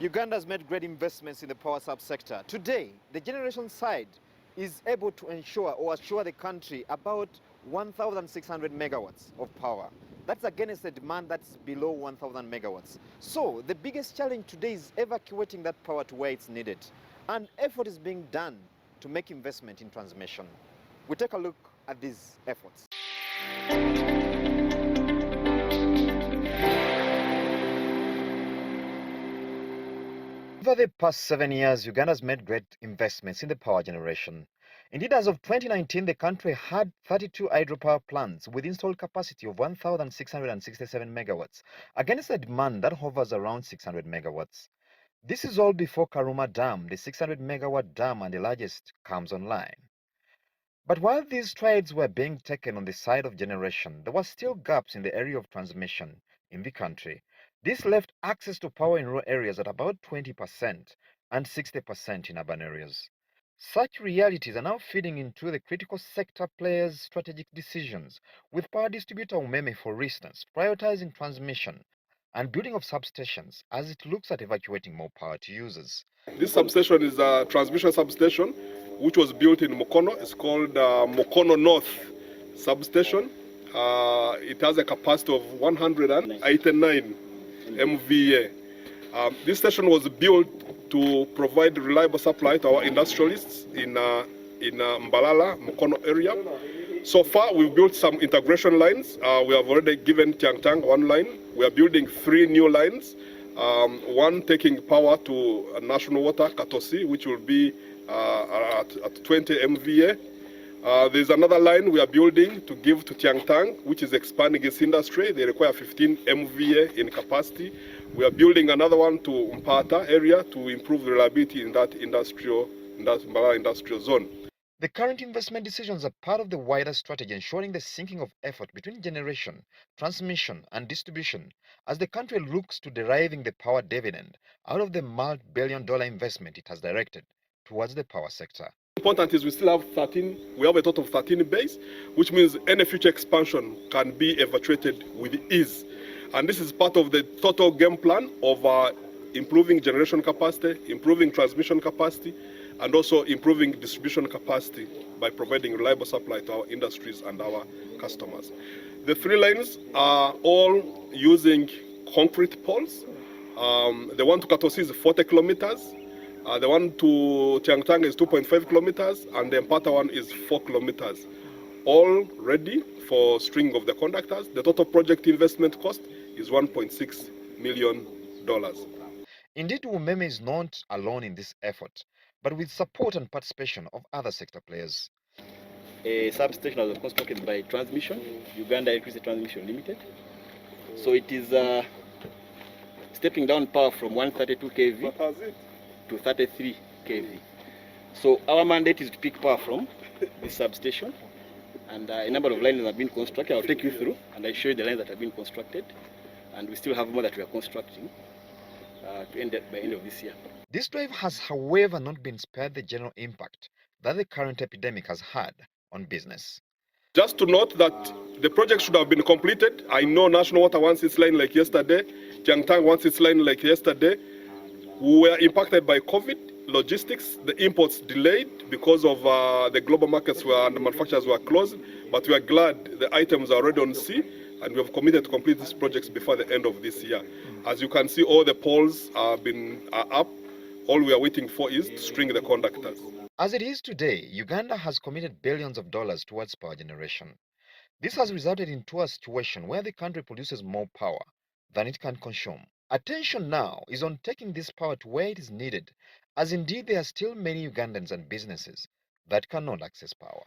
Uganda's made great investments in the power subsector. Today, the generation side is able to ensure or assure the country about 1,600 megawatts of power. That's against a demand that's below 1,000 megawatts. So the biggest challenge today is evacuating that power to where it's needed. And effort is being done to make investment in transmission. We take a look at these efforts. Over the past 7 years, Uganda's made great investments in the power generation. Indeed, as of 2019, the country had 32 hydropower plants with installed capacity of 1,667 megawatts, against a demand that hovers around 600 megawatts. This is all before Karuma Dam, the 600 megawatt dam and the largest, comes online. But while these strides were being taken on the side of generation, there were still gaps in the area of transmission in the country. This left access to power in rural areas at about 20% and 60% in urban areas. Such realities are now feeding into the critical sector players' strategic decisions, with power distributor Umeme, for instance, prioritizing transmission and building of substations as it looks at evacuating more power to users. This substation is a transmission substation which was built in Mukono. It's called Mukono North Substation. It has a capacity of 189 MVA. This station was built to provide reliable supply to our industrialists in Mbalala, Mukono area. So far, we've built some integration lines. We have already given Tiangtang one line. We are building 3 new lines. One taking power to National Water, Katosi, which will be at 20 MVA. There's another line we are building to give to Tiangtang, which is expanding its industry. They require 15 MVA in capacity. We are building another one to Mpata area to improve the reliability in that industrial zone. The current investment decisions are part of the wider strategy ensuring the syncing of effort between generation, transmission, and distribution as the country looks to deriving the power dividend out of the multi-billion-dollar investment it has directed towards the power sector. Important is we still have 13, we have a total of 13 bays, which means any future expansion can be evacuated with ease. And this is part of the total game plan of improving generation capacity, improving transmission capacity, and also improving distribution capacity by providing reliable supply to our industries and our customers. The 3 lanes are all using concrete poles. The one to Katosi is 40 kilometers. The one to Tiangtang is 2.5 kilometers, and the Mpata one is 4 kilometers. All ready for stringing of the conductors. The total project investment cost is $1.6 million. Indeed, Umeme is not alone in this effort, but with support and participation of other sector players. A substation was constructed by Transmission, Uganda Electricity Transmission Limited. So it is stepping down power from 132 kV to 33 kV. So our mandate is to pick power from this substation, and a number of lines have been constructed. I'll take you through and I show you the lines that have been constructed, and we still have more that we are constructing to end by end of this year. This drive has, however, not been spared the general impact that the current epidemic has had on business. Just to note that the project should have been completed. I know National Water wants its line like yesterday. Tiangtang wants its line like yesterday. We were impacted by COVID, logistics, the imports delayed because of the global markets and the manufacturers were closed. But we are glad the items are already on sea, and we have committed to complete these projects before the end of this year. As you can see, all the poles are up. All we are waiting for is to string the conductors. As it is today, Uganda has committed billions of dollars towards power generation. This has resulted into a situation where the country produces more power than it can consume. Attention now is on taking this power to where it is needed, as indeed there are still many Ugandans and businesses that cannot access power.